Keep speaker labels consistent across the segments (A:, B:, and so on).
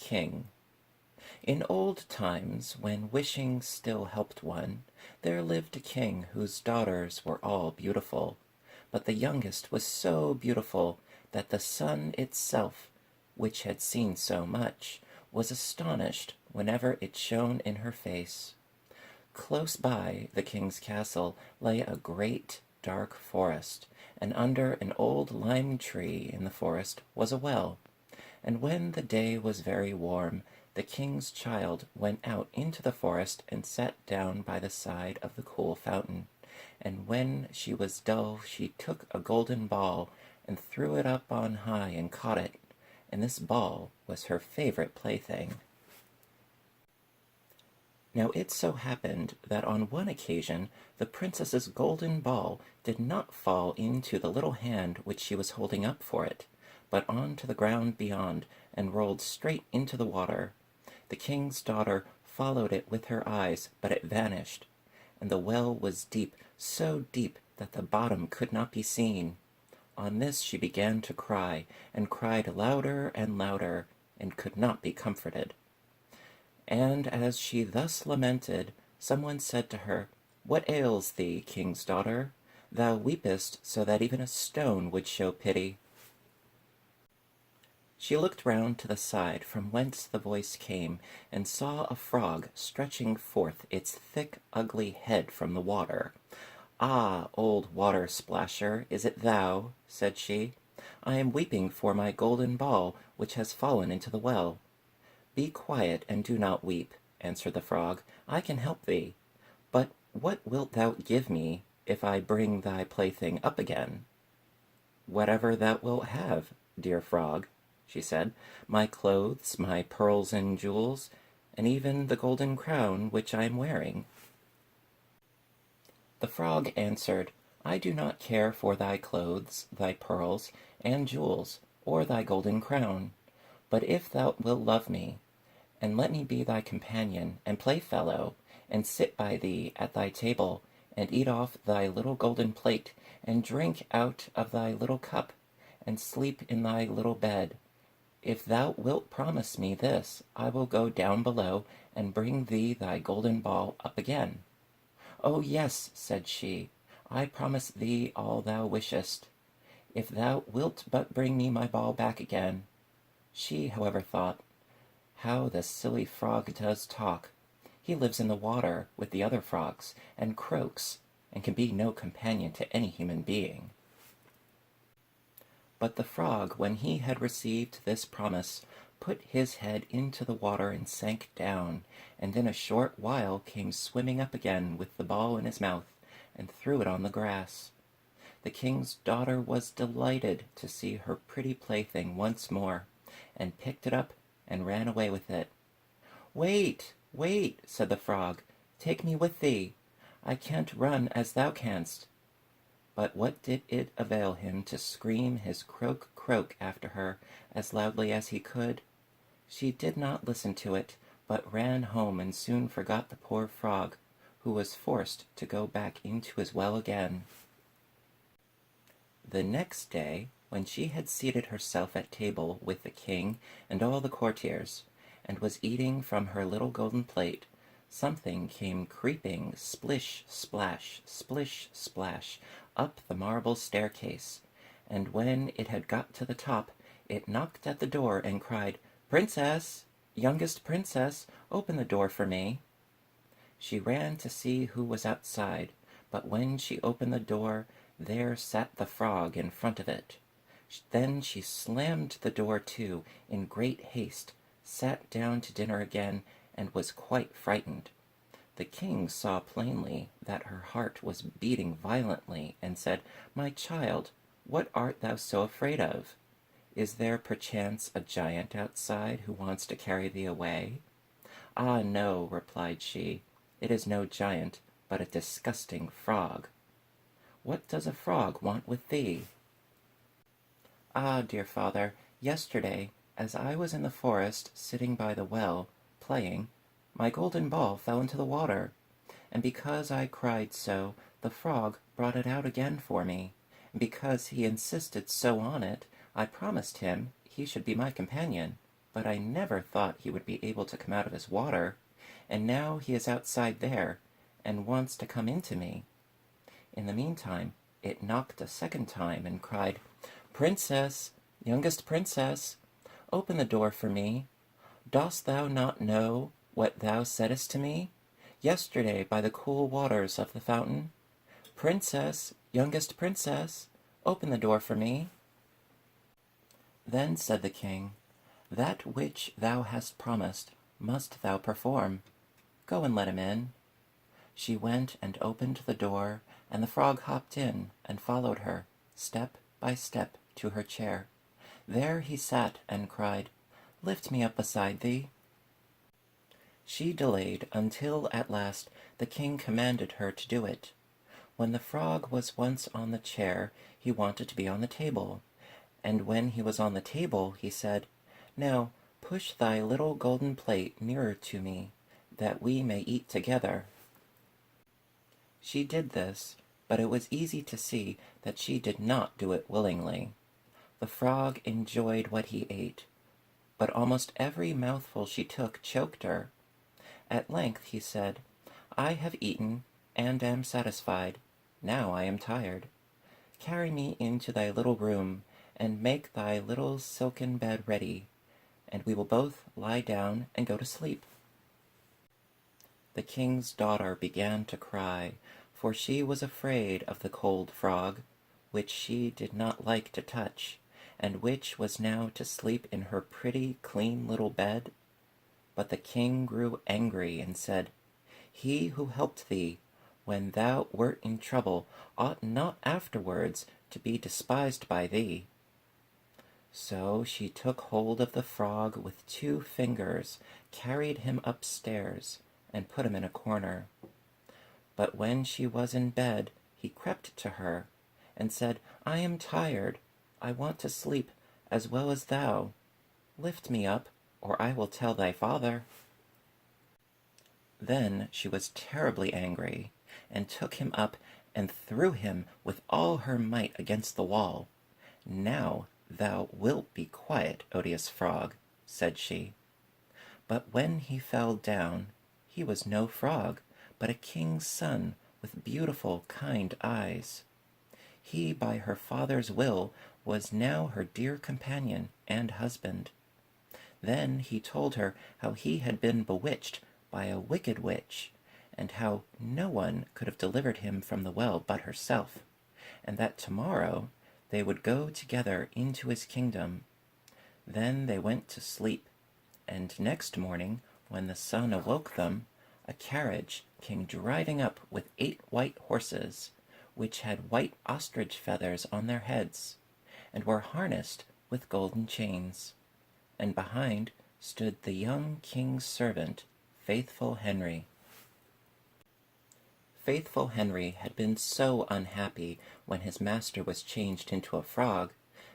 A: King. In old times, when wishing still helped one, there lived a king whose daughters were all beautiful. But the youngest was so beautiful that the sun itself, which had seen so much, was astonished whenever it shone in her face. Close by the king's castle lay a great dark forest, and under an old lime tree in the forest was a well. And when the day was very warm, the king's child went out into the forest and sat down by the side of the cool fountain. And when she was dull, she took a golden ball and threw it up on high and caught it, and this ball was her favorite plaything. Now it so happened that on one occasion the princess's golden ball did not fall into the little hand which she was holding up for it, but on to the ground beyond, and rolled straight into the water. The king's daughter followed it with her eyes, but it vanished, and the well was deep, so deep that the bottom could not be seen. On this she began to cry, and cried louder and louder, and could not be comforted. And as she thus lamented, someone said to her, "What ails thee, king's daughter? Thou weepest so that even a stone would show pity." She looked round to the side from whence the voice came, and saw a frog stretching forth its thick, ugly head from the water. "Ah, old water splasher, is it thou?" said she. "I am weeping for my golden ball, which has fallen into the well." "Be quiet, and do not weep," answered the frog. "I can help thee. But what wilt thou give me if I bring thy plaything up again?" "Whatever thou wilt have, dear frog," she said. "My clothes, my pearls and jewels, and even the golden crown which I am wearing." The frog answered, "I do not care for thy clothes, thy pearls, and jewels, or thy golden crown. But if thou wilt love me, and let me be thy companion and playfellow, and sit by thee at thy table, and eat off thy little golden plate, and drink out of thy little cup, and sleep in thy little bed, if thou wilt promise me this, I will go down below and bring thee thy golden ball up again." "Oh yes," said she, "I promise thee all thou wishest, if thou wilt but bring me my ball back again." She, however, thought, "How the silly frog does talk! He lives in the water with the other frogs, and croaks, and can be no companion to any human being." But the frog, when he had received this promise, put his head into the water and sank down, and in a short while came swimming up again with the ball in his mouth, and threw it on the grass. The king's daughter was delighted to see her pretty plaything once more, and picked it up and ran away with it. "Wait, wait," said the frog. "Take me with thee. I can't run as thou canst." But what did it avail him to scream his croak croak after her as loudly as he could? She did not listen to it, but ran home and soon forgot the poor frog, who was forced to go back into his well again. The next day, when she had seated herself at table with the king and all the courtiers, and was eating from her little golden plate, something came creeping splish splash up the marble staircase, and when it had got to the top, it knocked at the door and cried, "Princess, youngest princess, open the door for me." She ran to see who was outside, but when she opened the door, there sat the frog in front of it. Then she slammed the door to in great haste, sat down to dinner again, and was quite frightened. The king saw plainly that her heart was beating violently, and said, "My child, what art thou so afraid of? Is there perchance a giant outside who wants to carry thee away?" "Ah, no," replied she, "it is no giant, but a disgusting frog." "What does a frog want with thee?" "Ah, dear father, yesterday, as I was in the forest sitting by the well, playing, my golden ball fell into the water, and because I cried so, the frog brought it out again for me, and because he insisted so on it, I promised him he should be my companion. but I never thought he would be able to come out of his water, and now he is outside there, and wants to come into me." In the meantime, it knocked a second time and cried, "Princess, youngest princess, open the door for me. Dost thou not know what thou saidst to me yesterday by the cool waters of the fountain? Princess, youngest princess, open the door for me." Then said the king, "That which thou hast promised must thou perform. Go and let him in." She went and opened the door, and the frog hopped in and followed her, step by step, to her chair. There he sat and cried, "Lift me up beside thee." She delayed until at last the king commanded her to do it. When the frog was once on the chair, he wanted to be on the table, and when he was on the table, he said, "Now push thy little golden plate nearer to me, that we may eat together." She did this, but it was easy to see that she did not do it willingly. The frog enjoyed what he ate, but almost every mouthful she took choked her. At length he said, "I have eaten, and am satisfied. Now I am tired. Carry me into thy little room, and make thy little silken bed ready, and we will both lie down and go to sleep." The king's daughter began to cry, for she was afraid of the cold frog, which she did not like to touch, and which was now to sleep in her pretty, clean little bed. But the king grew angry and said, "He who helped thee when thou wert in trouble ought not afterwards to be despised by thee." So she took hold of the frog with 2 fingers, carried him upstairs, and put him in a corner. But when she was in bed, he crept to her, and said, "I am tired. I want to sleep as well as thou. Lift me up, or I will tell thy father." Then she was terribly angry, and took him up and threw him with all her might against the wall. "Now thou wilt be quiet, odious frog," said she. But when he fell down, he was no frog, but a king's son with beautiful, kind eyes. He, by her father's will, was now her dear companion and husband. Then he told her how he had been bewitched by a wicked witch, and how no one could have delivered him from the well but herself, and that tomorrow they would go together into his kingdom. Then they went to sleep, and next morning, when the sun awoke them, a carriage came driving up with 8 white horses, which had white ostrich feathers on their heads, and were harnessed with golden chains. And behind stood the young king's servant, Faithful Henry. Faithful Henry had been so unhappy when his master was changed into a frog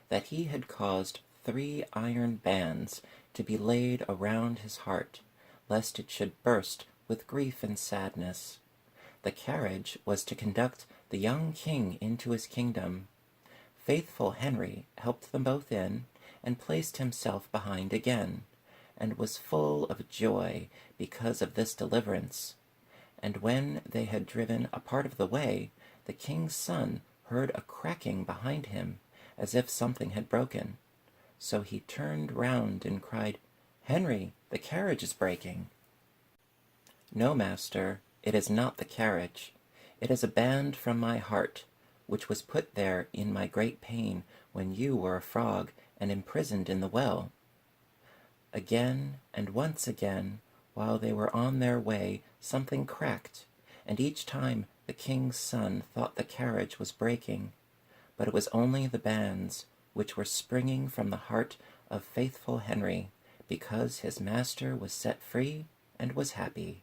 A: that he had caused 3 iron bands to be laid around his heart, lest it should burst with grief and sadness. The carriage was to conduct the young king into his kingdom. Faithful Henry helped them both in, and placed himself behind again, and was full of joy because of this deliverance. And when they had driven a part of the way, the king's son heard a cracking behind him, as if something had broken. So he turned round and cried, "Henry, the carriage is breaking." "No, master, it is not the carriage. It is a band from my heart, which was put there in my great pain when you were a frog and imprisoned in the well." Again and once again, while they were on their way, something cracked, and each time the king's son thought the carriage was breaking, but it was only the bands, which were springing from the heart of Faithful Henry, because his master was set free and was happy.